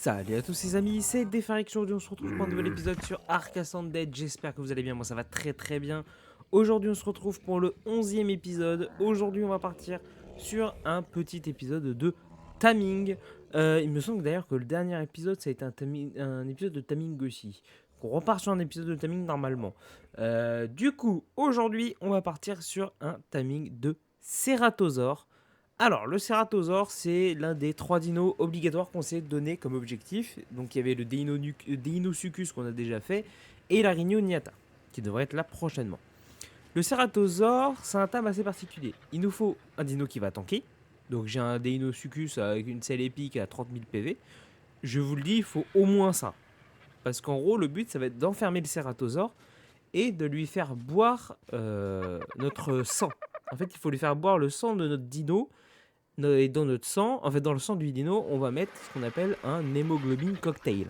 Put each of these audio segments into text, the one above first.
Salut à tous les amis, c'est Defarex. Aujourd'hui on se retrouve pour un nouvel épisode sur Ark Ascended. J'espère que vous allez bien, moi ça va très bien. Aujourd'hui on se retrouve pour le 11e épisode. Aujourd'hui on va partir sur un petit épisode de Taming. Il me semble d'ailleurs que le dernier épisode ça a été un épisode de Taming aussi. Donc on repart sur un épisode de Taming normalement. Du coup aujourd'hui on va partir sur un Taming de Ceratosaure. Alors, le Ceratosaure, c'est l'un des 3 dinos obligatoires qu'on s'est donné comme objectif. Donc, il y avait le Deinosuchus qu'on a déjà fait et la Rhinioniata, qui devrait être là prochainement. Le Ceratosaure, c'est un thème assez particulier. Il nous faut un dino qui va tanker. Donc, j'ai un Deinosuchus avec une selle épique à 30 000 PV. Je vous le dis, il faut au moins ça. Parce qu'en gros, le but, ça va être d'enfermer le Ceratosaure et de lui faire boire notre sang. En fait, il faut lui faire boire le sang de notre dino. Et dans notre sang, en fait dans le sang du dino, on va mettre ce qu'on appelle un hémoglobine cocktail.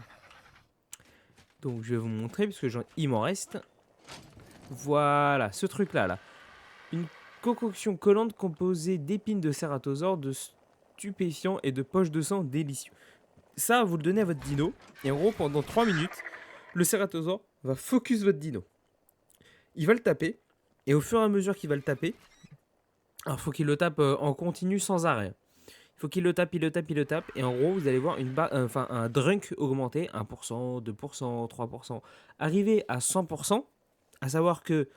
Donc je vais vous montrer parce que il m'en reste. Voilà, ce truc là. Une concoction collante composée d'épines de cératosaure, de stupéfiants et de poches de sang délicieux. Ça, vous le donnez à votre dino. Et en gros, pendant 3 minutes, le cératosaure va focus votre dino. Il va le taper. Et au fur et à mesure qu'il va le taper, alors il faut qu'il le tape en continu sans arrêt. Il faut qu'il le tape. Et en gros, vous allez voir un drunk augmenter 1%, 2%, 3%. Arriver à 100%, à savoir que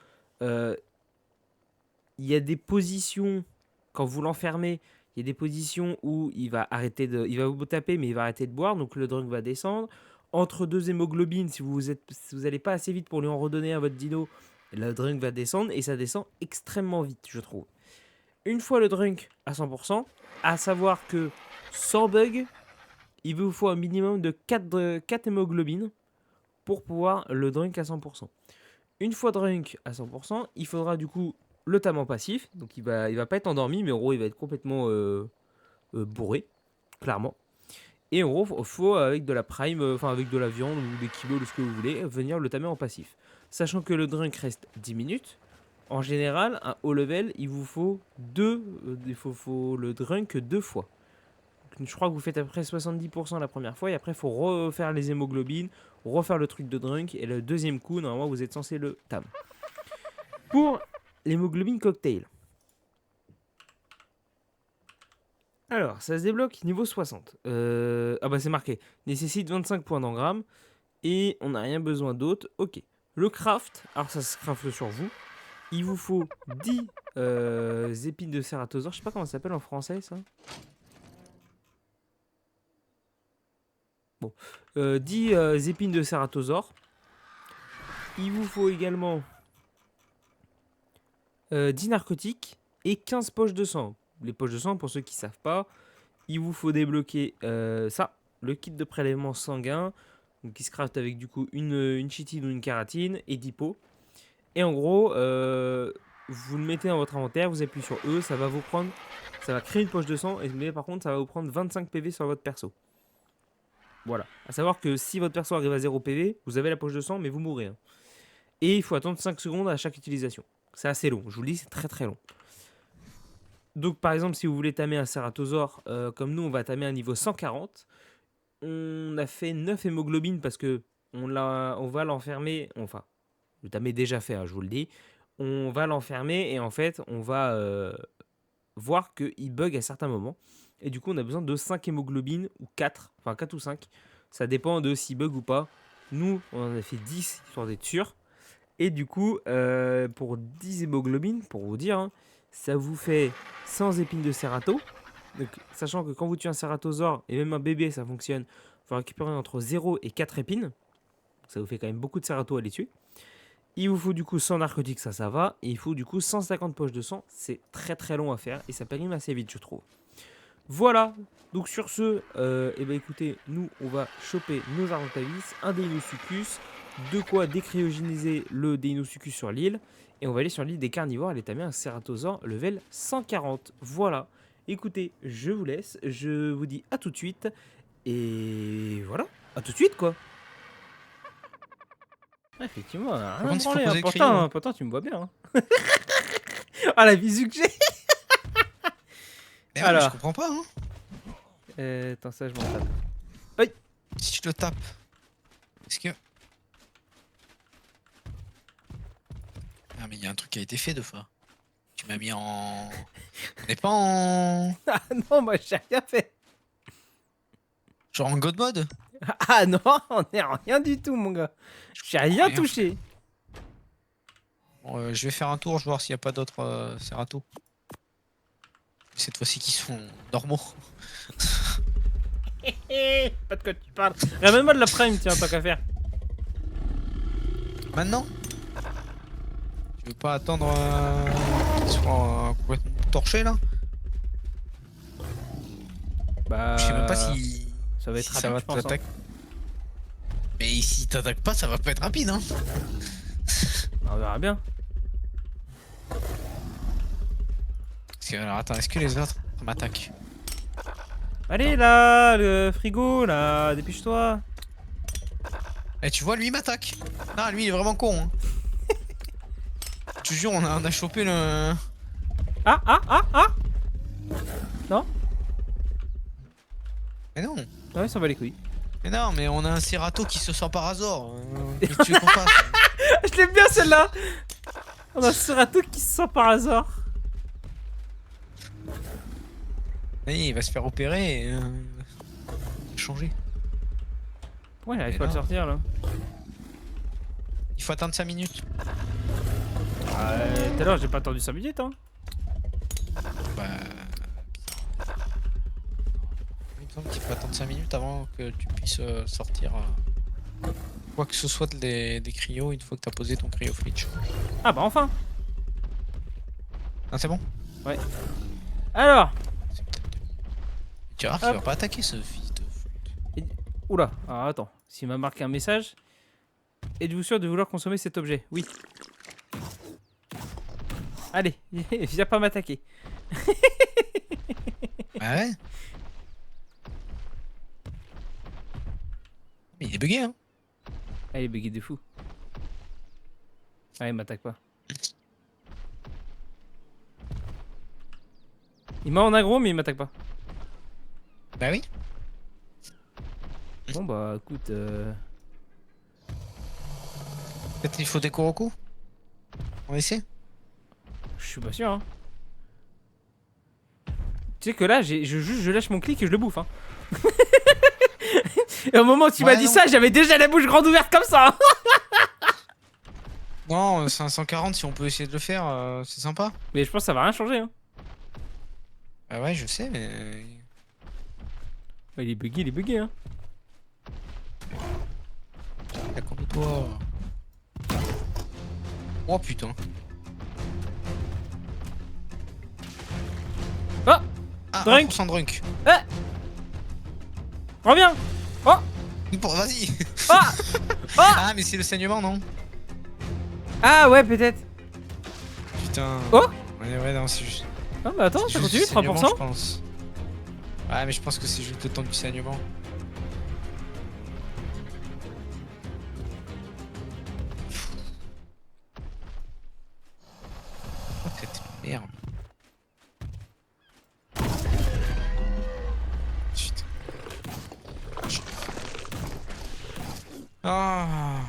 il y a des positions, quand vous l'enfermez, il y a des positions où il va vous taper, mais il va arrêter de boire, donc le drunk va descendre. Entre deux hémoglobines, si vous n'allez pas assez vite pour lui en redonner à votre dino, le drunk va descendre, et ça descend extrêmement vite, je trouve. Une fois le drunk à 100%, à savoir que sans bug, il vous faut un minimum de 4 hémoglobines pour pouvoir le drunk à 100%. Une fois drunk à 100%, il faudra du coup le tamant passif. Donc il va pas être endormi, mais en gros il va être complètement bourré, clairement. Et en gros, il faut avec de la prime, avec de la viande ou des kilos, ce que vous voulez, venir le tamer en passif. Sachant que le drunk reste 10 minutes. En général, un haut level, il vous faut faut le drunk 2 fois. Donc, je crois que vous faites à peu près 70% la première fois et après il faut refaire les hémoglobines, refaire le truc de drunk et le deuxième coup, normalement vous êtes censé le tam. Pour l'hémoglobine cocktail. Alors, ça se débloque niveau 60. Ah bah c'est marqué. Nécessite 25 points d'engramme et on n'a rien besoin d'autre. Ok. Le craft, alors ça se craft sur vous. Il vous faut 10 épines de cératosaure. Je sais pas comment ça s'appelle en français, ça. Bon. 10 épines de cératosaure. Il vous faut également 10 narcotiques et 15 poches de sang. Les poches de sang, pour ceux qui ne savent pas, il vous faut débloquer ça. Le kit de prélèvement sanguin. Donc qui se craft avec du coup une chitine ou une kératine et 10 pots. Et en gros, vous le mettez dans votre inventaire, vous appuyez sur E, ça va créer une poche de sang, mais par contre, ça va vous prendre 25 PV sur votre perso. Voilà. À savoir que si votre perso arrive à 0 PV, vous avez la poche de sang, mais vous mourrez. Hein. Et il faut attendre 5 secondes à chaque utilisation. C'est assez long, je vous le dis, c'est très long. Donc par exemple, si vous voulez tamer un cératosaure, comme nous, on va tamer un niveau 140. On a fait 9 hémoglobines parce que on va l'enfermer, enfin, le tamer déjà fait, hein, je vous le dis. On va l'enfermer et en fait, on va voir qu'il bug à certains moments. Et du coup, on a besoin de 5 hémoglobines ou 4, enfin 4 ou 5. Ça dépend de s'il bug ou pas. Nous, on en a fait 10 histoire d'être sûr. Et du coup, pour 10 hémoglobines, pour vous dire, hein, ça vous fait 100 épines de cérato. Donc, sachant que quand vous tuez un cératosaure, et même un bébé, ça fonctionne, il faut récupérer entre 0 et 4 épines. Ça vous fait quand même beaucoup de cérato à les tuer. Il vous faut du coup 100 narcotiques, ça va. Et il faut du coup 150 poches de sang. C'est très long à faire et ça périme assez vite, je trouve. Voilà. Donc sur ce, écoutez, nous on va choper nos Argentavis, un Deinosuchus, de quoi décryogéniser le Deinosuchus sur l'île. Et on va aller sur l'île des carnivores, aller tamer un cératosaure level 140. Voilà. Écoutez, je vous laisse, je vous dis à tout de suite. Et voilà, à tout de suite quoi. Ah, effectivement, rien Par à contre, il faut branler, hein. poser le crayon. Hein. Pourtant, tu me vois bien. Hein. Ah, la visu que j'ai. Mais ouais, mais je Alors, comprends pas. Hein. attends, ça, je m'en tape. Aïe. Si je le tape, est-ce que... Ah mais il y a un truc qui a été fait deux fois. Tu m'as mis en... On n'est pas en... Ah non, moi j'ai rien fait. Genre en God mode? Ah non, on est en rien du tout, mon gars. J'ai rien touché. Bon, je vais faire un tour, je vais voir s'il n'y a pas d'autres Serato. Cette fois-ci qui sont normaux. Pas de quoi tu parles. Ramène-moi de la prime, tiens, tant qu'à faire. Maintenant? Tu veux pas attendre qu'ils soient complètement torchés là? Bah. Je sais même pas si... Ça va être si rapide, ça va je pense. Hein. t'attaquer. Mais si t'attaques pas, ça va pas être rapide hein. On verra bien. Parce que, alors attends, est-ce que les autres m'attaquent? Allez là, le frigo là, dépêche-toi. Eh tu vois, lui il m'attaque. Non, lui il est vraiment con hein. Je te jure, on a chopé le... Ah, ah, ah, ah. Non. Mais non. Ouais, ça va les couilles. Mais non, mais on a un Serato qui se sent par hasard. Qu'est-ce que tu veux qu'on fasse? Je l'aime bien celle-là. On a un Serato qui se sent par hasard. Oui, il va se faire opérer et changer. Pourquoi il arrive Mais pas à le non. sortir là? Il faut attendre 5 minutes. Tout à l'heure j'ai pas attendu 5 minutes hein. Bah... Il me semble qu'il faut attendre 5 minutes avant que tu puisses sortir quoi que ce soit des cryos une fois que tu as posé ton cryo fridge. Ah bah enfin. Ah c'est bon? Alors. Tu vas voir qu'il Hop. va pas attaquer ce fils de flûte. Oula, alors attends. S'il m'a marqué un message. Êtes-vous sûr de vouloir consommer cet objet? Oui. Allez, viens pas m'attaquer. Ah ouais? Mais il est bugué hein. Ah, il est bugué de fou. Ah, il m'attaque pas. Il m'a en aggro, mais il m'attaque pas. Bah oui. Bon, bah écoute. Peut-être il faut des Kuroko. On essaie? Je suis pas sûr, hein. Tu sais que là, je lâche mon clic et je le bouffe, hein. Et au moment où tu m'as dit non. ça, j'avais déjà la bouche grande ouverte comme ça. Non, 540 si on peut essayer de le faire, c'est sympa. Mais je pense que ça va rien changer, hein. Bah ouais, je sais, mais... Il est bugué, hein. T'as contre toi. Oh putain. Oh, Ah, Drunk. 1% drunk. reviens. Oh, Bon, vas-y. ah, Ah, mais c'est le saignement, non? ah ouais, peut-être. Putain. Oh. Ouais, non, c'est juste... Ah bah attends, c'est ça juste continue, du saignement, 3%. je pense. Ouais, mais je pense que c'est juste le temps du saignement. Oh, cette merde. Putain. Ah.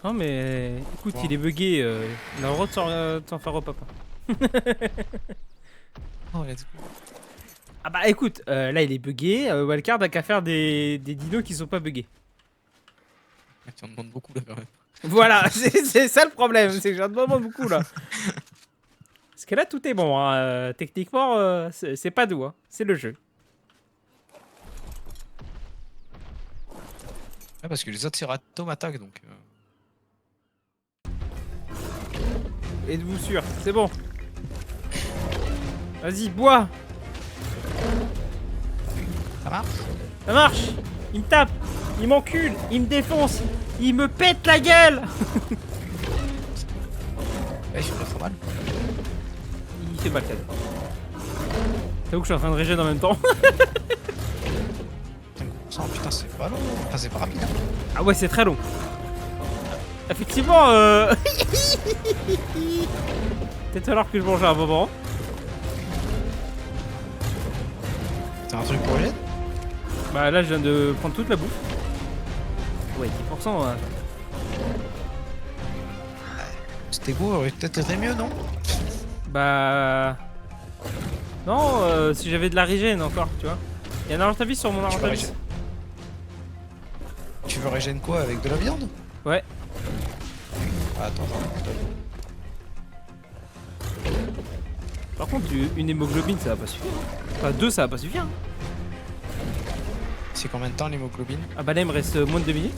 Non mais écoute, Wow. il est bugué. On a le droit de s'en faire au papa. Oh, let's go. Ah bah écoute, là il est bugué. Wildcard a qu'à faire des dinos qui sont pas buggés. Ah, tu en demandes beaucoup là quand même. Voilà, c'est ça le problème, c'est que j'en demande beaucoup là. Parce que là tout est bon, hein. Techniquement c'est pas doux, hein. C'est le jeu. Ouais, parce que les autres Serato m'attaquent donc. Êtes-vous sûr? C'est bon. Vas-y, bois. Ça marche? Ça marche. Il me tape, il m'encule, il me défonce, il me pète la gueule. Ouais, je fais pas trop mal. Il fait mal quand même. J'avoue que je suis en train de régénérer en même temps. Putain, c'est pas long. Enfin, c'est pas rapide. Hein. Ah ouais, c'est très long. Effectivement, peut-être alors que je mange à un moment. T'as un truc pour les Bah là, je viens de prendre toute la bouffe. Ouais, 10%. C'était beau, aurait peut-être été mieux, non? Bah... Non, si j'avais de la régène encore, tu vois. Il y a un argentavis sur mon argentavis. Tu veux régène quoi? Avec de la viande? Ouais. Ah, attends. Par contre, une hémoglobine, ça va pas suffire. Enfin, 2, ça va pas suffire. C'est combien de temps l'hémoglobine? Ah bah là, il me reste moins de 2 minutes.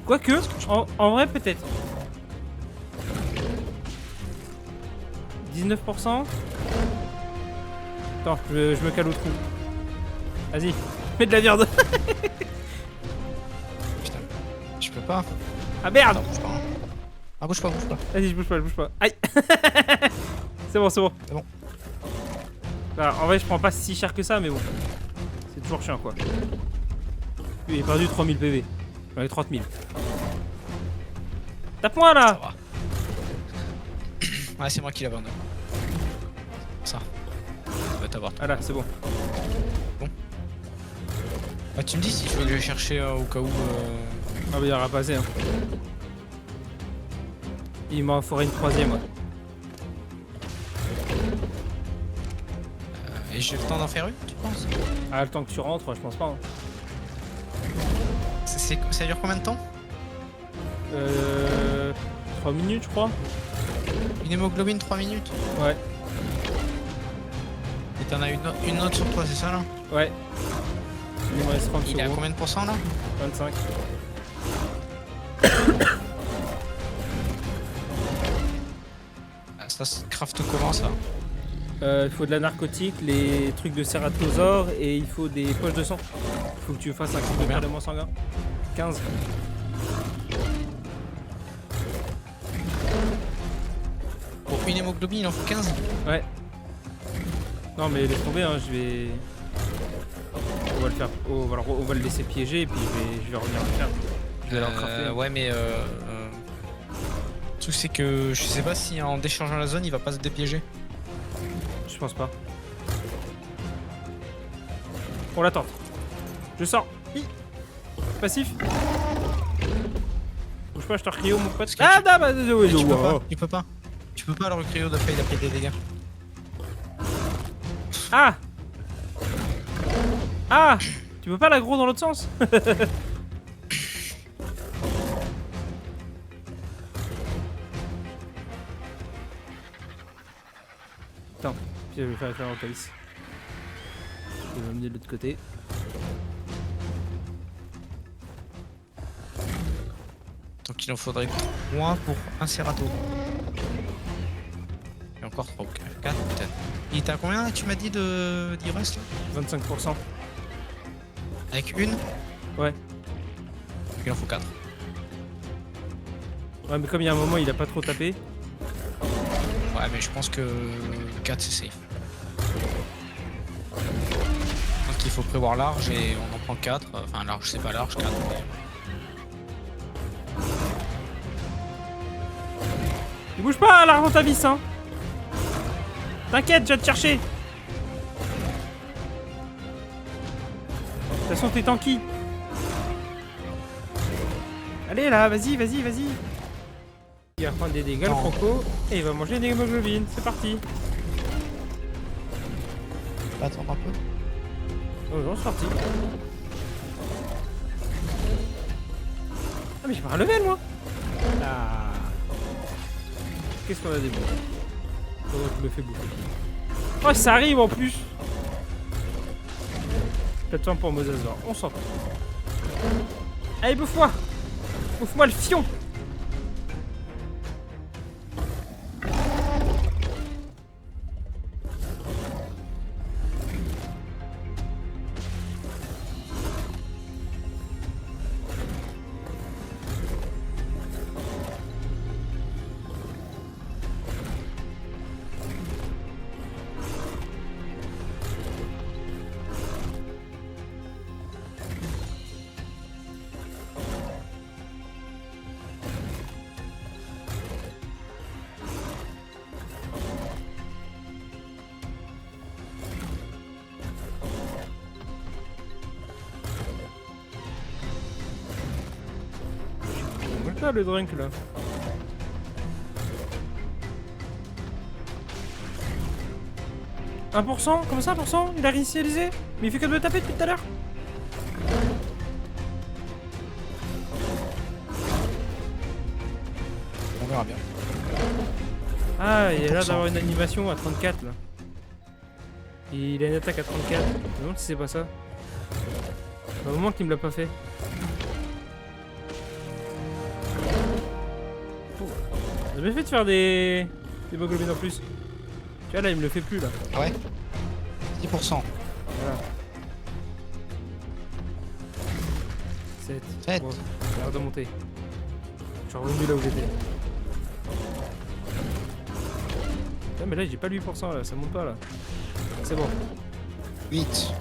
Quoique, en vrai, peut-être. 19%. Attends, je me cale au trou. Vas-y, mets de la viande. Putain, je peux pas. Ah merde. Attends, bouge pas. Hein. Ah, bouge pas. Vas-y, je bouge pas. Aïe. C'est bon. C'est bon. Alors, en vrai, je prends pas si cher que ça, mais bon. C'est toujours chiant, quoi. Lui, il a perdu 3000 PV. J'en ai 30 000. Tape-moi, Ça là. va. Ouais, c'est moi qui l'abandonne. Ça. Ça va t'avoir. Ah là, c'est bon. Bah, tu me dis si tu veux que je chercher au cas où. Ah bah, il y aura pas assez, hein. Il m'en faudrait une troisième, ouais. Et j'ai le temps d'en faire une, tu penses? Ah, le temps que tu rentres, je pense pas. Hein. Ça dure combien de temps? 3 minutes, je crois. Une hémoglobine 3 minutes? Ouais. Et t'en as une autre sur toi, c'est ça là? Ouais. Il me reste 30 Il est à euros. combien de pourcents là? 25. Ah, ça se craft comment ça? Il faut de la narcotique, les trucs de cératosaure et il faut des poches de sang. Il faut que tu fasses un kit de Combien? prélèvement sanguin. 15. Pour une hémoglobine, il en faut 15? Ouais. Non mais laisse tomber, hein, je vais... On va le faire... on va le laisser piéger et puis je vais revenir le faire. Je vais aller en crafter. Ouais, mais le truc c'est que je sais pas si en déchargeant la zone il va pas se dépiéger. Je pense pas. On l'attend. Je sors. Passif. Bouge pas, je te recrio mon pote. Ah, non, bah, Mais tu peux pas. Tu peux pas le recréer d'après, il a pris des dégâts. Ah. Ah. Tu peux pas l'aggro dans l'autre sens. Attends, je vais faire un calice. Je vais l'amener de l'autre côté. Donc il en faudrait 3 pour un Cerato. Et encore 3 ou 4 peut-être. Il était à combien là, tu m'as dit d'y reste là? 25%. Avec une? Ouais. Il en faut 4. Ouais, mais comme il y a un moment, il a pas trop tapé. Ouais, mais je pense que 4 c'est safe. Donc il faut prévoir large et on en prend 4. Enfin, large c'est pas large, 4. Mais... Il bouge pas, l'argentavis, hein. T'inquiète, je vais te chercher. De toute façon, t'es tanky. Allez là, vas-y. Il va prendre des dégâts, le Non. croco, et il va manger des hémoglobines. C'est parti. Attends un peu. Oh non, c'est parti. Ah, mais j'ai pas un level, moi. Ah. Qu'est-ce qu'on a des bons? Oh, je me fais bouffer. Oh, ça arrive en plus. Plateforme pour Mosasaur, on s'en fout. Allez, bouffe-moi. Bouffe-moi le fion. ça le drunk là. « 1%? Comment ça 1%? Il a réinitialisé? Mais il fait que de me taper depuis tout à l'heure. On verra bien. Ah, il a l'air 1%. d'avoir une animation à 34 là. Il a une attaque à 34. Je me demande si c'est pas ça. C'est un moment qu'il me l'a pas fait. Oh. J'ai jamais fait de faire des hémoglobines en plus. Tu vois là, il me le fait plus là. Ouais. 10%. Voilà. 7. 7. Bon, j'ai l'air de monter. Je suis revenu là où j'étais. Ah, mais là, j'ai pas le 8% là, ça monte pas là. C'est bon. 8.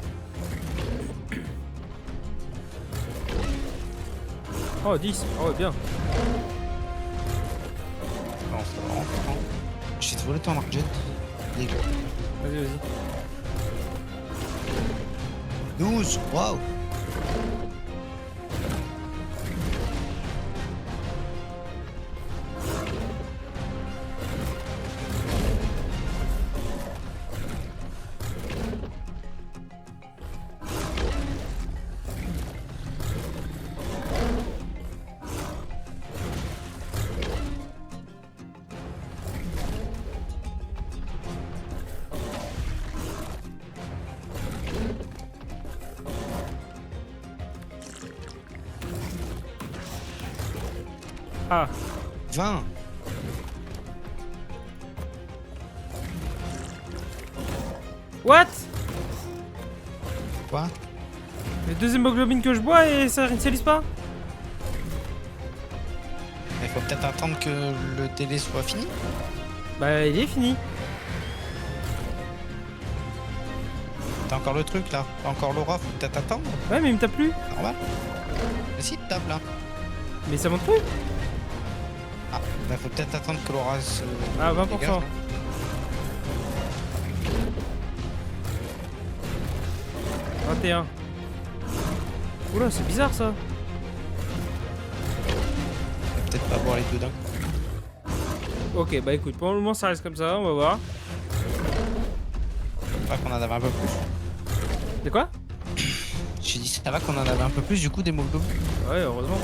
Oh, 10. Oh, bien. Non, c'est vraiment fort. J'ai volé ton argent. Vas-y, vas-y. 12. Waouh. Ah, 20. what? Quoi? Les 2 hémoglobines que je bois et ça réinitialise pas? Il faut peut-être attendre que le délai soit fini. Bah, il est fini. T'as encore le truc là. T'as encore l'aura, faut peut-être attendre. Ouais, mais il me tape plus. Normal. Mais si, tape là. Mais ça monte plus. Ah, bah faut peut-être attendre que l'aura se. Ah, 20%. dégage. 21. Oula, c'est bizarre ça. On va peut-être pas boire les deux d'un coup. Ok, bah écoute, pour le moment ça reste comme ça, on va voir. Pas qu'on en avait un peu plus. De quoi? J'ai dit ça va qu'on en avait un peu plus du coup d'hémoglobine. Ouais, heureusement.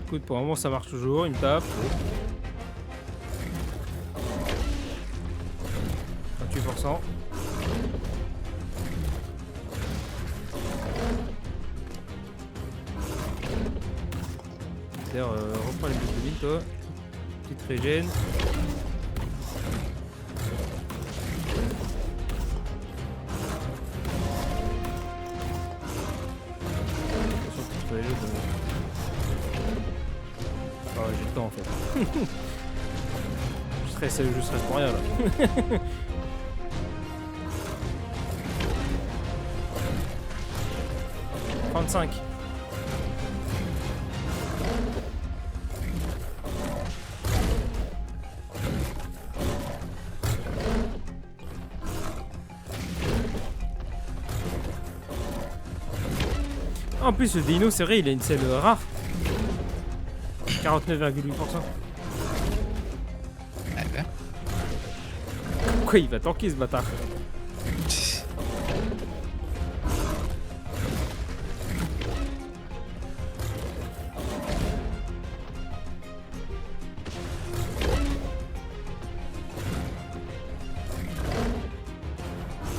Écoute, pour le moment ça marche toujours, il me tape. 28%. D'ailleurs, reprends les hémoglobines toi. Petite régène. Attention, sur les jeux, Ah ouais, j'ai le temps en fait. je stresse pour rien là. 35. En plus, le dino, c'est vrai, il a une selle rare. 49,8%. Ah ben. Quoi, il va tanker ce bâtard?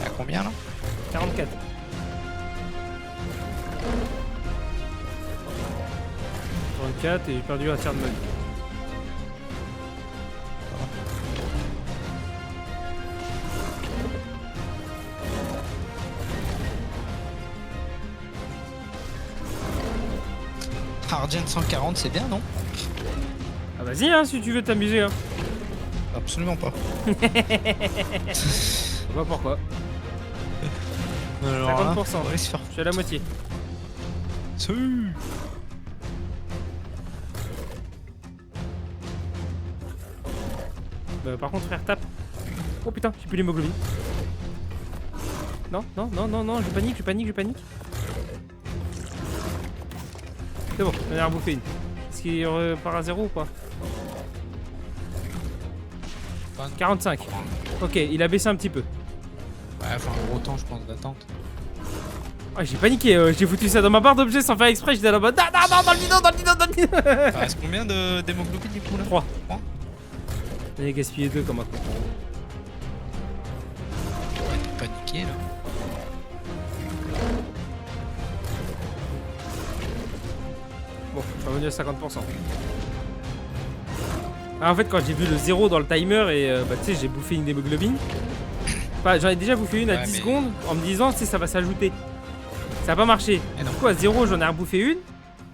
À combien là? 44. 34 et j'ai perdu un tiers de ma vie. Argent 140, c'est bien non? Ah vas-y hein si tu veux t'amuser hein. Absolument pas. Je sais pas pourquoi. Alors là, 50%. on va se faire. Je suis à la moitié. Par contre frère tape. Oh putain, j'ai plus l'hémoglobine. Non, non, non, non, non, je panique, je panique, je panique. C'est bon, j'en ai rebouffé une. Est-ce qu'il repart à 0 ou pas? 45. Ok, il a baissé un petit peu. Ouais, enfin, un gros temps, je pense, d'attente. Ah, j'ai paniqué, j'ai foutu ça dans ma barre d'objets sans faire exprès, j'étais là en mode non, non, non, dans le bidon, dans le bidon, dans le bidon. Ça reste combien d'hémoglobine du coup là? 3. 3. J'en ai gaspillé 2 comme un con. Ouais, t'es paniqué là. Bon, je suis revenu à 50%. Ah, en fait, quand j'ai vu le 0 dans le timer et bah, tu sais, j'ai bouffé une hémoglobine. Enfin, j'en ai déjà bouffé une à Ouais, 10 mais- secondes en me disant, tu sais, ça va s'ajouter. Ça a pas marché. Et non. Du coup, à 0, j'en ai rebouffé une.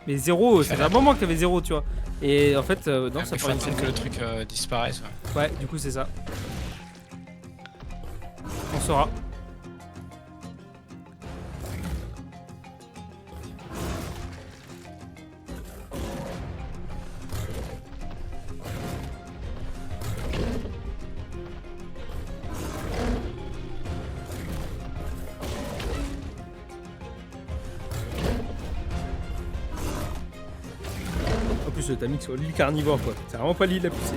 Mais 0, ça fait un moment qu'il y avait 0, tu vois. Et en fait, non, Ouais, ça mais faut paraît attendre que le truc disparaisse. Ouais. Ouais, du coup, c'est ça. On saura. En plus, t'as mis sur l'île carnivore, quoi. C'est vraiment pas l'île la poussée.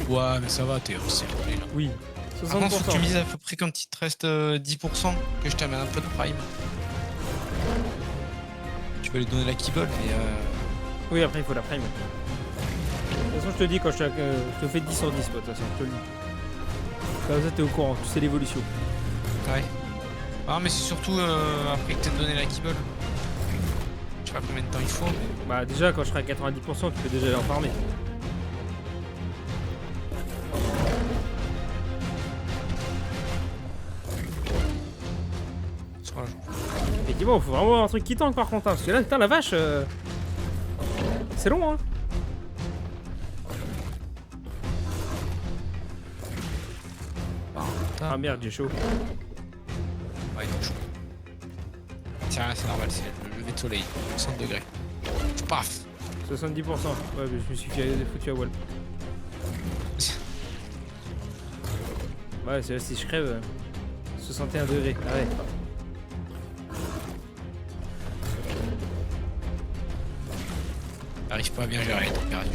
Ouais, mais ça va, t'es aussi roulé là. Oui. Par contre, faut que tu 60%. mises à peu près quand il te reste 10% que je t'amène un peu de prime. Tu peux lui donner la keyboard, mais Oui, après, il faut la prime. De toute façon, je te dis quand je te fais 10 sur 10, quoi, de toute façon, je te le dis. Comme ça, t'es au courant, tu sais l'évolution. ouais. Ah, mais c'est surtout après que t'aies donné la keyboard. Je sais pas combien de temps il faut, mais. Bah, déjà, quand je serai à 90%, tu peux déjà aller en farmer. Soit Effectivement, faut vraiment avoir un truc qui tank par contre, hein, parce que là, putain, la vache, c'est long, hein. Ah merde, j'ai chaud. Ouais, il est chaud. Tiens, c'est normal, c'est le lever de soleil. 60 degrés. Paf. 70%. Ouais, mais je me suis foutu à wall. Ouais, c'est là, si je crève, 61 degrés. Ah ouais. J'arrive pas à bien gérer la température.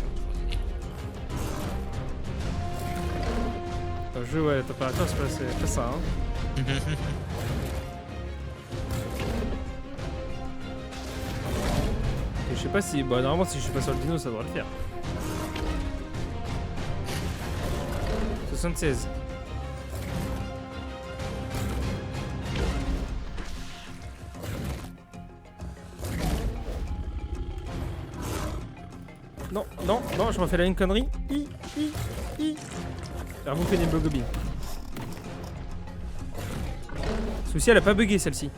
Dans le jeu, ouais, la température, c'est pas ça, hein. Et je sais pas si. Bah, normalement, si je suis pas sur le dino, ça devrait le faire. 76. Non, non, non, je refais la même connerie. J'ai rebouffé une hémoglobine. Souci, elle a pas bugué celle-ci.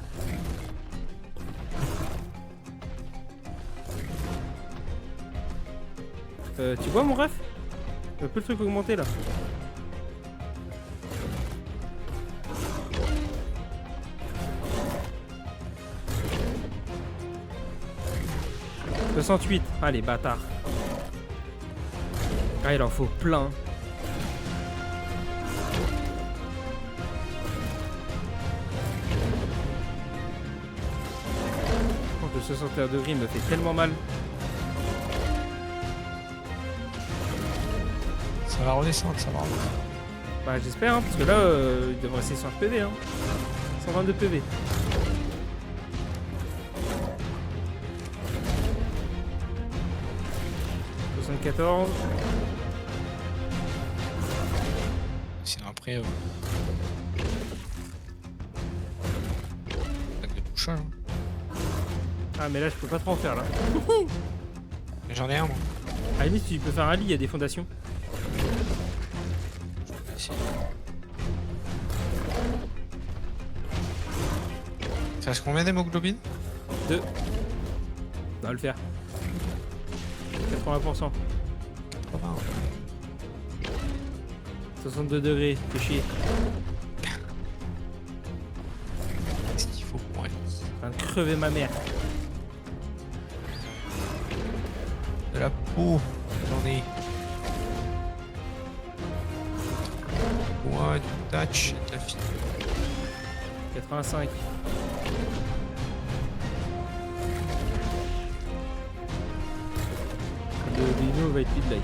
Tu vois mon ref? Un peu le truc augmenté là. « 68. Allez, bâtard. Ah, il en faut plein. Le 61 degrés me fait tellement mal. Ça va redescendre, ça va redescendre. Bah j'espère, hein, parce que là, il devrait rester 100 PV. Hein. 122 PV. « 74. Sinon après. Avec le touchage. Hein. Ah mais là je peux pas trop en faire là. Mais j'en ai un moi. À la limite tu peux faire un lit, il y a des fondations. Je vais essayer. Ça reste combien d'hémoglobine? 2. On va le faire. 80%. 80. 62 degrés, fais chier. Qu'est-ce qu'il faut pour aller? En train de crever ma mère. De la peau. J'en ai. Ouais, du touch, de la fille. 85. Dino va être mid life.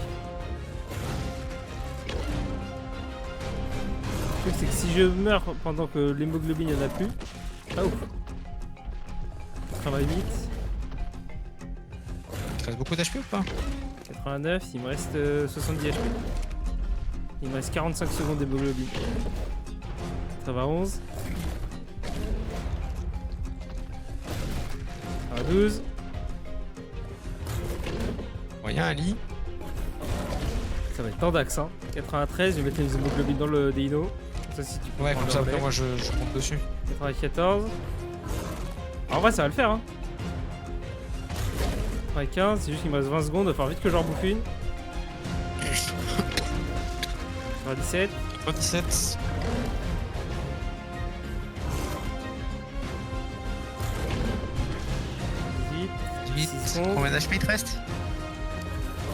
Le truc c'est que si je meurs pendant que l'hémoglobine n'y en a plus. Ah ouf. Ça travaille vite. Il te reste beaucoup d'HP ou pas? 89, il me reste 70 HP. Il me reste 45 secondes d'hémoglobine. Ça va 11. Ça va 12. Moyen un lit. Ça va être tendax hein. 93, je vais mettre les hémoglobines dans le Dino. Ça si tu peux Ouais, prendre comme le ça après relais. moi je monte dessus. 94. En vrai ça va le faire hein. 95, c'est juste qu'il me reste 20 secondes, il va falloir vite que j'en bouffe une. 97. 97. Vite. 18. 6 secondes. Combien d'HP il te reste?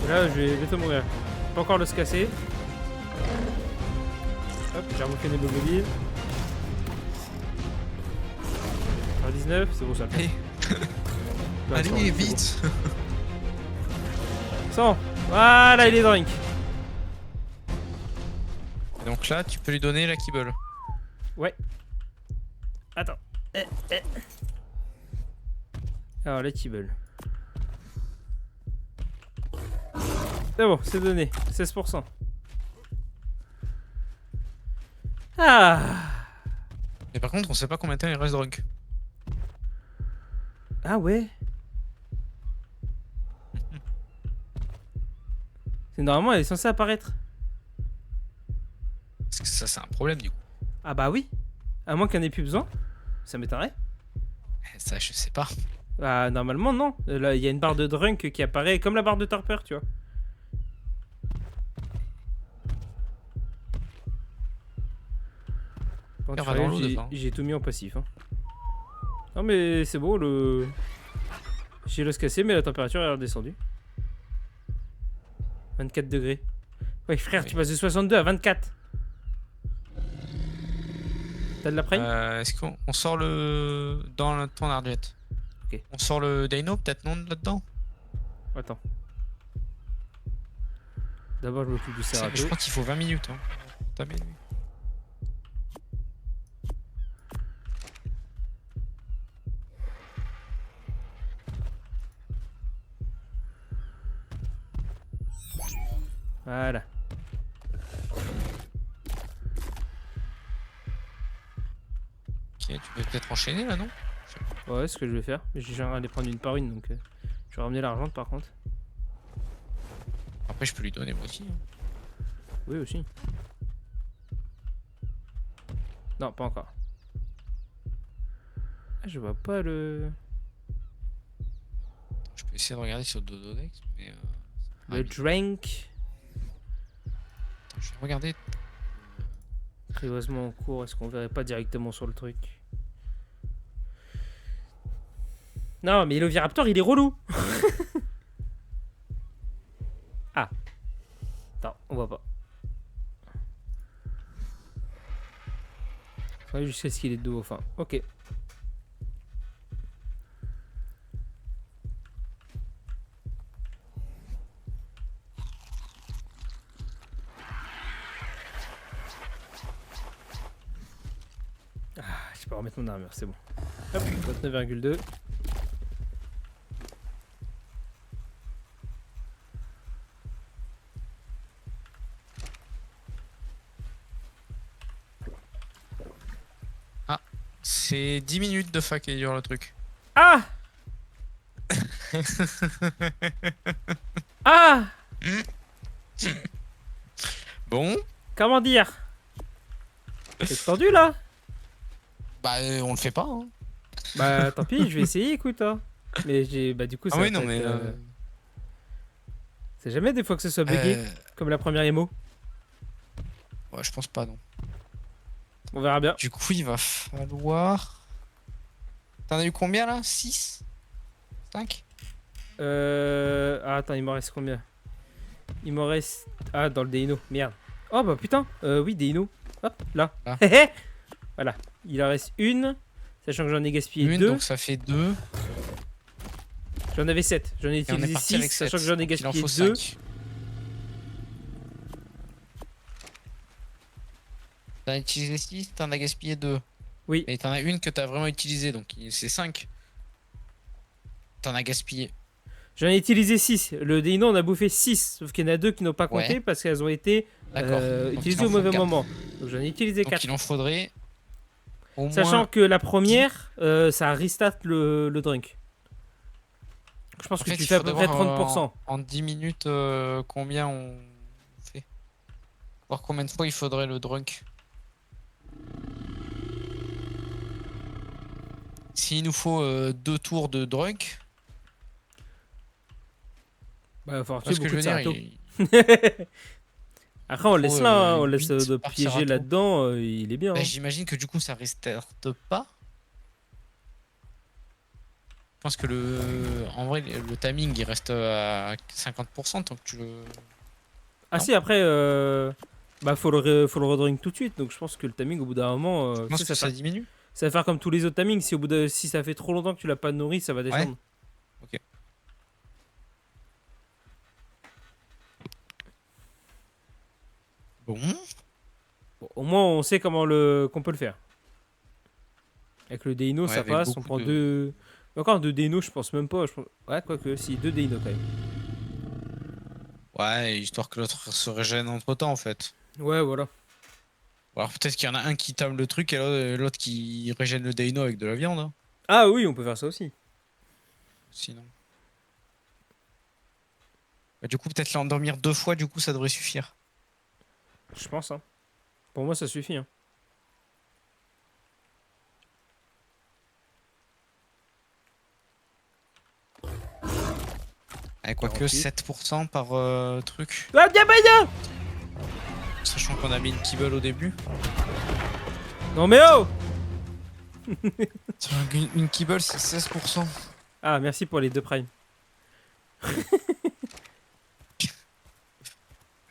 Et là je vais bientôt mourir. Pas encore le se casser. Hop, j'ai rebouffé une hémoglobine. 19, c'est bon ça. Allez, Bah, allez, c'est bon. vite. 100. Voilà, il est drink. Et donc là, tu peux lui donner la kibble. Ouais. Attends. Alors, les kibbles. C'est bon, c'est donné. 16%. Ah. Mais par contre, on sait pas combien de temps il reste drunk. Ah ouais. C'est normalement, elle est censée apparaître. Parce que ça, c'est un problème du coup. Ah bah oui. À moins qu'il n'y en ait plus besoin. Ça m'étonnerait. Ça, je sais pas. Bah normalement non. Là, il y a une barre de drunk qui apparaît comme la barre de Tarper, tu vois. Quand Elle tu va dans regardes, l'eau devant. j'ai tout mis en passif. Hein. Non mais c'est beau le. J'ai le cassé mais la température est redescendue. 24 degrés. Ouais frère, Oui. tu passes de 62 à 24. T'as de la prime? Est-ce qu'on sort le. Dans le ton Arjet? Ok. On sort le Dino, peut-être non là-dedans? Attends. D'abord je m'occupe du Je Serato. crois qu'il faut 20 minutes. Hein. Taper, lui. Voilà. Ok, tu peux peut-être enchaîner là, non? Ouais, c'est ce que je vais faire. Mais j'ai jamais aller prendre une par une donc je vais ramener l'argent par contre. Après, je peux lui donner moi aussi. Hein. Oui aussi. Non, pas encore. Ah, je vois pas le. Je peux essayer de regarder sur Dododex, mais. Le drink. Attends, je vais regarder. Apprivoisement en cours, est-ce qu'on verrait pas directement sur le truc? Non, mais l'Oviraptor il est relou. Ah. Attends, on voit pas. Ouais, jusqu'à ce qu'il est de dos, enfin. Ok. Ah, je peux remettre mon armure, c'est bon. Hop, 29,2. C'est 10 minutes de fac et dure le truc. Ah. Ah. Bon, Comment dire? C'est tendu là? bah on le fait pas. Hein. Bah tant pis, je vais essayer, écoute. Hein. Mais j'ai. Bah du coup, ça Ah va oui, non, pas mais. être, C'est jamais des fois que ce soit bugué, comme la première émo. Ouais, je pense pas, non. On verra bien. Du coup, il va falloir. T'en as eu combien là? 6? 5? Ah, attends, il m'en reste combien? Il m'en reste. Ah, dans le Deino, merde. Oh bah putain, oui, Deino. Hop, là. Là. Voilà, il en reste une, sachant que j'en ai gaspillé Une, deux. donc ça fait 2. J'en avais 7. J'en ai Et on est utilisé parti 6, avec 7. sachant que j'en ai Donc il en gaspillé faut 2. 5. T'en as utilisé 6, t'en as gaspillé 2. Oui, Et t'en as une que t'as vraiment utilisée, donc c'est 5. T'en as gaspillé. j'en ai utilisé 6. Le Dino, on a bouffé 6. Sauf qu'il y en a 2 qui n'ont pas Ouais, compté parce qu'elles ont été d'accord. Donc il utilisées en au faut mauvais 4. moment. Donc j'en ai utilisé Donc 4. il en faudrait au Sachant moins que la 10. première, ça restart le drink. Je pense En que fait, tu il fais à faudrait peu près voir 30%. en 10 minutes combien on fait. Voir combien de fois il faudrait le drunk. S'il nous faut 2 tours de drunk, Bah, il va falloir tu vois tuer ce que je beaucoup de veux dire, Serato. il Après, on faut laisse là, hein, on laisse 8 de par piéger Serato. là-dedans, il est bien. Bah, Hein. j'imagine que du coup ça restarte pas. Je pense que en vrai, le timing il reste à 50% tant que tu le. Ah Non? si, après, bah, faut le redrink tout de suite. Donc je pense que le timing, au bout d'un moment, Je tu sais, pense que ça diminue. ça va faire comme tous les autres timings. Si ça fait trop longtemps que tu l'as pas nourri, ça va Ouais, descendre. ok. Bon, Bon, au moins, on sait qu'on peut le faire. Avec le Deino, ouais, ça avec passe. On beaucoup prend de. deux. Encore deux Deino, je pense même pas. Ouais, quoique, si, deux Deino quand même. Ouais, histoire que l'autre se régène entre temps en fait. Ouais, voilà. Alors peut-être qu'il y en a un qui tame le truc et l'autre qui régène le Deino avec de la viande, hein, Ah oui, on peut faire ça aussi. sinon. Bah, du coup, peut-être l'endormir 2 fois, du coup, ça devrait suffire. Je pense, hein. Pour moi, ça suffit, hein. Quoique 48. 7% par truc. Ah, bien, bien, bien. Sachant qu'on a mis une kibble au début. Non, mais oh. Sur une kibble, c'est 16%. Ah, merci pour les deux primes.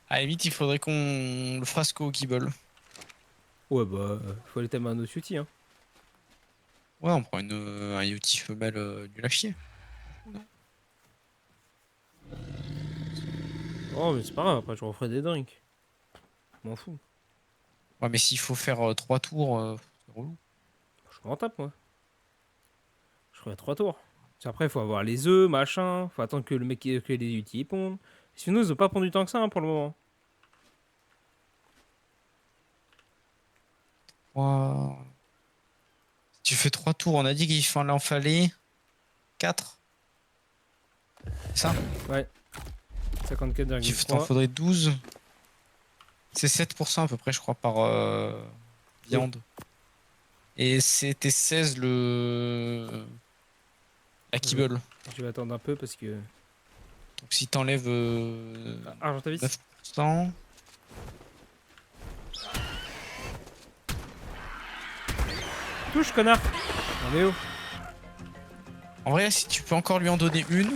À la limite, il faudrait qu'on le fasse qu'au kibble. Ouais, bah, faut aller tamer un autre outil, hein. Ouais, on prend un Yoti femelle du lachier. Oh, mais c'est pas grave, après, je referai des drinks. M'en fous. Ouais, mais s'il faut faire 3 tours, c'est relou. Je m'en tape, moi. Je ferai 3 tours. Parce qu'après, faut avoir les œufs, machin. Faut attendre que le mec, que les outils y pondent. Sinon, ils ont pas pondu tant que ça, hein, pour le moment. Wow. Si tu fais 3 tours, on a dit qu'il fallait en fallait 4. C'est ça? Ouais. T'en 54,3. faudrait 12. C'est 7% à peu près, je crois, par viande. Et c'était 16 la kibble. Je vais attendre un peu parce que. Donc si t'enlèves Ah, Argent à vis. 9%, Touche, connard. Non, mais oh. en vrai, si tu peux encore lui en donner une,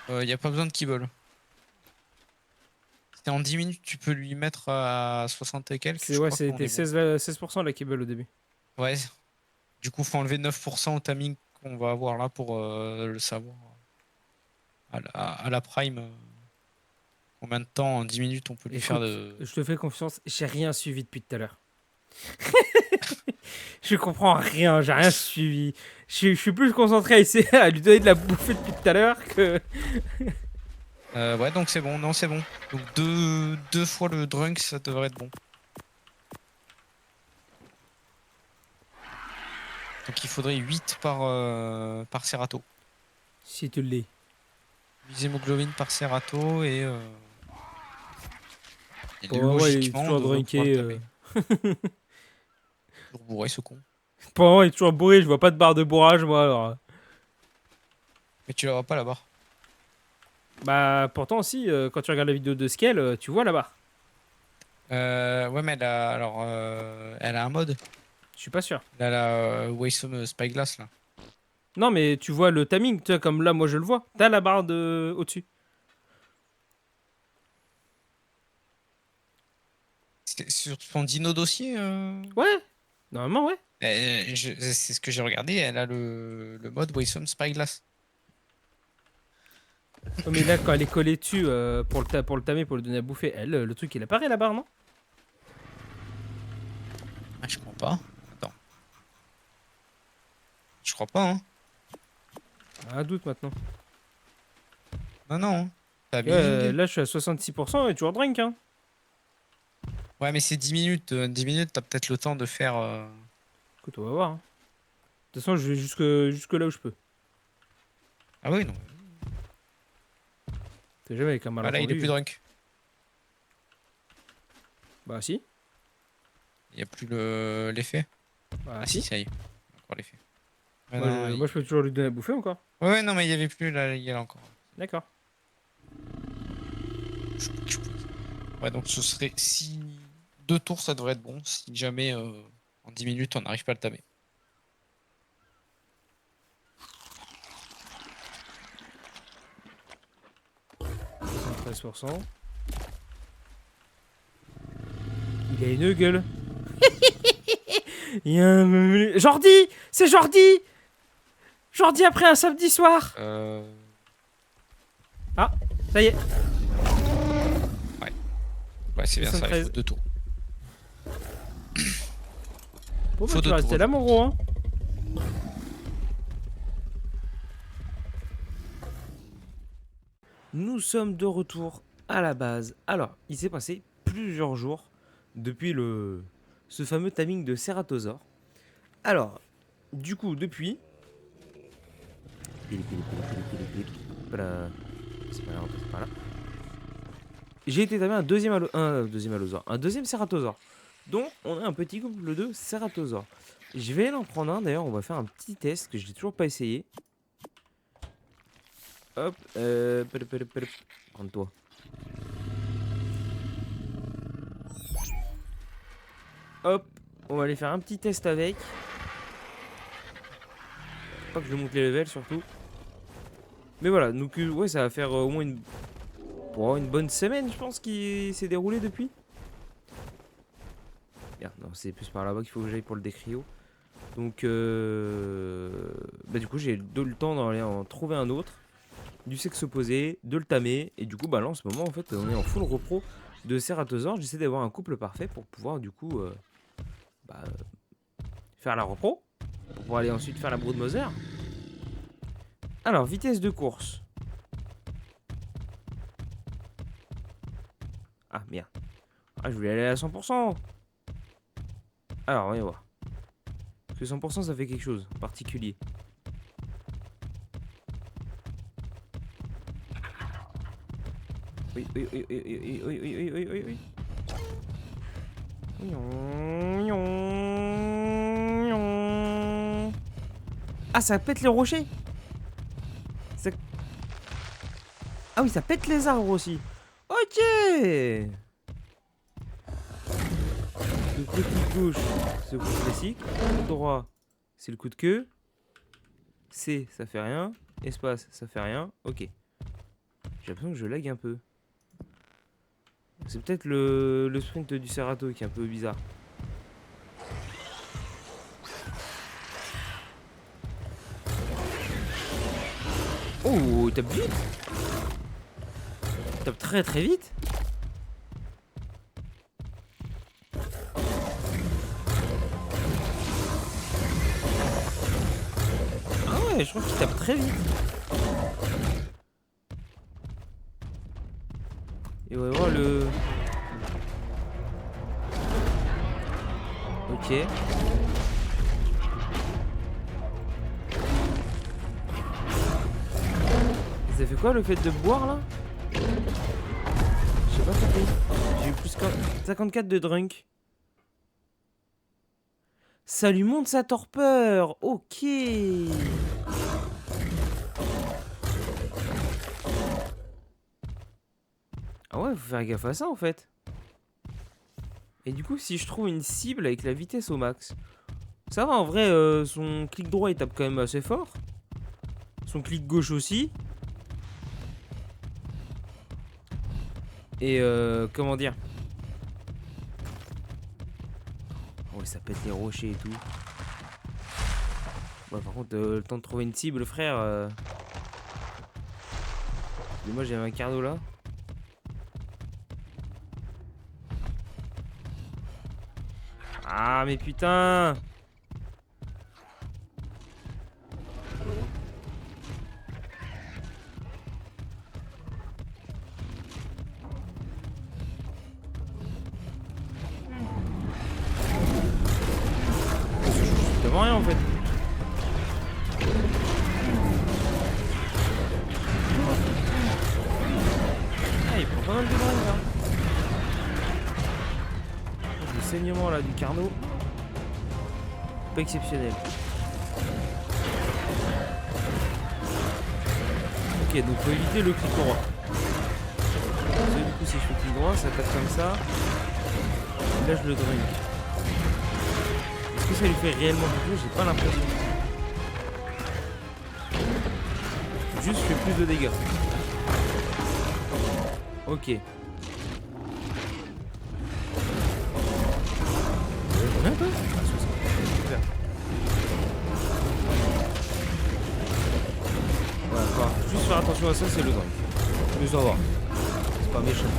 y a pas besoin de kibble. Si en 10 minutes, tu peux lui mettre à 60 et quelques, je Ouais, crois qu'on c'était est bon. 16% la cable au début. Ouais, du coup, faut enlever 9% au timing qu'on va avoir là pour le savoir. À la prime, combien de temps en 10 minutes on peut lui faire Écoute, de. je te fais confiance, j'ai rien suivi depuis tout à l'heure. Je comprends rien, j'ai rien suivi. Je suis plus concentré à essayer à lui donner de la bouffer depuis tout à l'heure que. Ouais, donc c'est bon, non, c'est bon. Donc deux fois le drunk, ça devrait être bon. Donc il faudrait 8 par Serato. Si tu l'es. 8 hémoglobine par Serato et Pour le moment, il est logiquement, on toujours devrait pouvoir le drinké. tamer. Toujours bourré ce con. Pour le moment, il est toujours bourré, je vois pas de barre de bourrage, moi alors. Mais tu la vois pas la barre. Bah, pourtant, aussi, quand tu regardes la vidéo de Scale, tu vois la barre. Ouais, mais elle a un mode. Je suis pas sûr. Elle a la Waysome Spyglass là. Non, mais tu vois le timing, tu vois, comme là, moi je le vois. T'as la barre au-dessus. C'est sur ton dino dossier Ouais, normalement, ouais. C'est ce que j'ai regardé, elle a le mode Wisdom Spyglass. Oh, mais là, quand elle est collée dessus pour le tamer, pour le donner à bouffer, elle, le truc il apparaît la barre, non? Ah, je crois pas. Attends. Je crois pas, hein. Un doute maintenant. Non, non, hein. Ouais, Timing. là, je suis à 66% et toujours drink, hein. Ouais, mais c'est 10 minutes. 10 minutes, t'as peut-être le temps de faire. Écoute, on va voir, hein. De toute façon, je vais jusque là où je peux. Ah oui, non. T'es jamais avec un Ah là, il est plus malentendu. drunk. Bah, si. Il n'y a plus l'effet. Bah, Ah si, si. ça y est. Encore l'effet. Ouais, Moi, non, je peux toujours lui donner à bouffer encore. ouais, non, mais il n'y avait plus, là, il y a encore. D'accord. Ouais, donc ce serait si 2 tours, ça devrait être bon. Si jamais en 10 minutes, on n'arrive pas à le tamer. – 13%. Il a une gueule. Il y a un... Jordi! C'est Jordi! Jordi après un samedi soir! Ah, ça y est. Ouais, c'est bien ça, il 73. faut 2 tours. Bon, bah, Faut tu deux vas tours, rester là, mon gros, hein. Nous sommes de retour à la base. Alors, il s'est passé plusieurs jours depuis ce fameux timing de Ceratosaur. Alors, du coup, depuis... Voilà. C'est pas là, on passe par là. J'ai été tamer un deuxième allosaure, un deuxième Ceratosaur. Donc, on a un petit couple de Ceratosaures. Je vais en prendre un, d'ailleurs, on va faire un petit test que je n'ai toujours pas essayé. Hop, prends-toi. Hop, on va aller faire un petit test avec. Pas que je monte les levels surtout. Mais voilà, donc ouais, ça va faire au moins une bonne semaine, je pense, qui s'est déroulée depuis. Merde, non, c'est plus par là-bas qu'il faut que j'aille pour le décrio. Donc, bah, du coup, j'ai le temps d'aller en trouver un autre, du sexe opposé, de le tamer. Et du coup, bah là, en ce moment, en fait, on est en full repro de Ceratosaur. J'essaie d'avoir un couple parfait pour pouvoir, du coup, bah, faire la repro. Pour pouvoir aller ensuite faire la Broodmother. Alors, vitesse de course. Ah, merde. Ah, je voulais aller à 100%. Alors, on va voir. Parce que 100%, ça fait quelque chose en particulier. Oui, oui, oui, oui, oui, oui, oui, oui, oui, oui. Ah, ça pète les rochers. Ça... Ah oui, ça pète les arbres aussi. Ok. Donc le clic gauche, c'est le coup classique. Le coup droit, c'est le coup de queue. C, ça fait rien. Espace, ça fait rien. Ok. J'ai l'impression que je lag un peu. C'est peut-être le sprint du Cerato qui est un peu bizarre. Oh, il tape vite. Il tape très très vite. Ah ouais, je crois qu'il tape très vite. Et on va voir le... Ok. Ça fait quoi le fait de boire là? J'ai pas compris. J'ai eu plus 54 de drunk. Ça lui monte sa torpeur. Ok. Ah ouais, faut faire gaffe à ça en fait. Et du coup, si je trouve une cible avec la vitesse au max, ça va en vrai, son clic droit il tape quand même assez fort. Son clic gauche aussi. Et comment dire? Ouais, ça pète les rochers et tout. Ouais, par contre, le temps de trouver une cible, frère. Et moi, j'ai un cardo là. Ah, mais putain! C'est vraiment rien en fait. Ah, il prend pas mal de balles là. Le saignement là du carnot. Pas exceptionnel. Ok, donc faut éviter le clic droit. Parce que, du coup, si je fais clic droit, ça tape comme ça. Et là, je le drink. Est-ce que ça lui fait réellement quelque chose? J'ai pas l'impression. Juste, je fais plus de dégâts. Ok. Combien toi? Ah, 60. Super. Ouais, faut juste faire attention à ça, c'est le drink. Mais ça va. C'est pas méchant.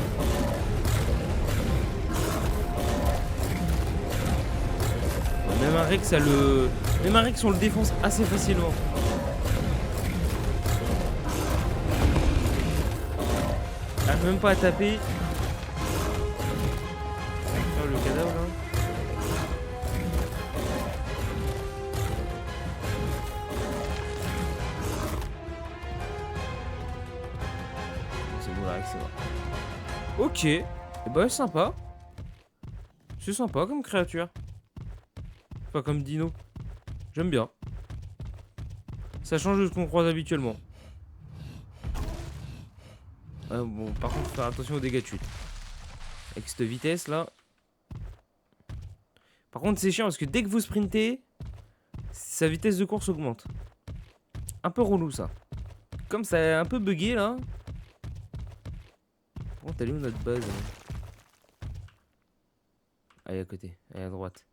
Même un Rex, même un Rex, on le défonce assez facilement. J'arrive même pas à taper. Faire le cadavre là. C'est bon, la Rex, c'est bon. Ok. Et bah, sympa. C'est sympa comme créature. Enfin, comme dino. J'aime bien. Ça change de ce qu'on croise habituellement. Bon, par contre, faut faire attention aux dégâts de chute. Avec cette vitesse là. Par contre, c'est chiant parce que dès que vous sprintez, sa vitesse de course augmente. Un peu relou ça. Comme ça est un peu bugué là. Bon, t'as où notre base hein. Elle est à côté, elle est à droite.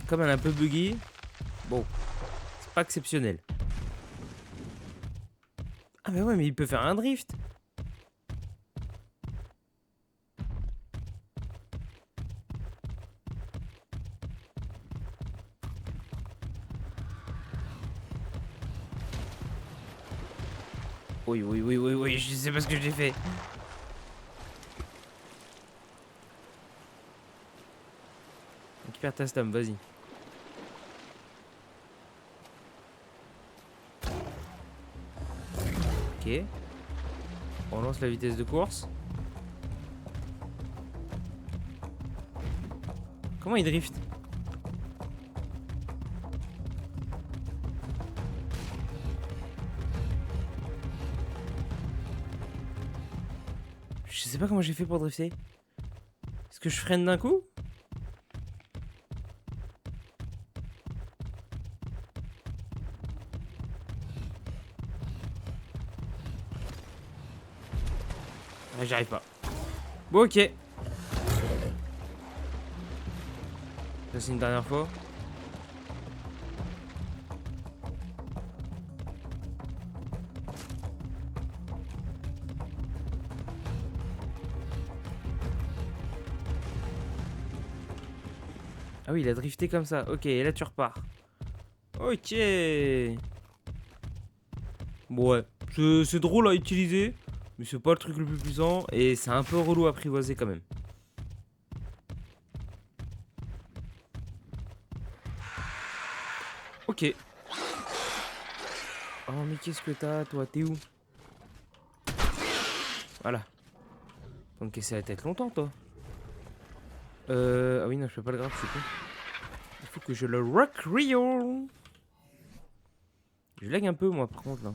Comme elle est un peu buguée, bon, c'est pas exceptionnel. Ah mais ouais, mais il peut faire un drift. Oui, oui, oui, oui, oui, je sais pas ce que j'ai fait. Récupère ta stam, vas-y. Ok. On lance la vitesse de course. Comment il drift? Je sais pas comment j'ai fait pour drifter. Est-ce que je freine d'un coup? Ah, j'y arrive pas. Bon, ok. Ça, c'est une dernière fois. Ah oui, il a drifté comme ça. Ok, et là tu repars. Ok. Bon, ouais. C'est drôle à utiliser. Mais c'est pas le truc le plus puissant. Et c'est un peu relou à apprivoiser quand même. Ok. Oh, mais qu'est-ce que t'as, toi? T'es où? Voilà. Faut me casser la tête longtemps, toi. Ah oui, non, je fais pas le grave, c'est con. Il faut que je le rock Rio. Je lag un peu, moi, par contre, là.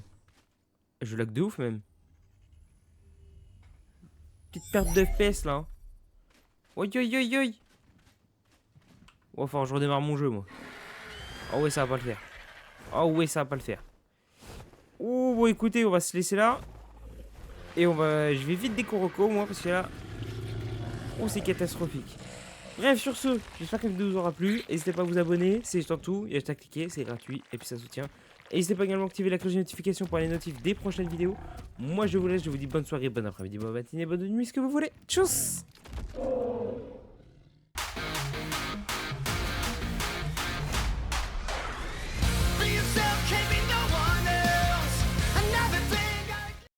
Je lag de ouf, même. Petite perte de FPS, là. Hein. Oi, oi, oi, oi. Oh, enfin, je redémarre mon jeu, moi. Oh, ouais, ça va pas le faire. Oh, ouais, ça va pas le faire. Oh, bon, écoutez, on va se laisser là. Et on va... Je vais vite décoroco, moi, parce que là... Oh, c'est catastrophique. Bref, sur ce, j'espère que la vidéo vous aura plu. N'hésitez pas à vous abonner, c'est juste en tout. Il y a juste à cliquer, c'est gratuit et puis ça soutient. Et n'hésitez pas également à activer la cloche de notification pour les notifs des prochaines vidéos. Moi, je vous laisse, je vous dis bonne soirée, bon après-midi, bonne matinée, bonne nuit, ce que vous voulez. Tchuss!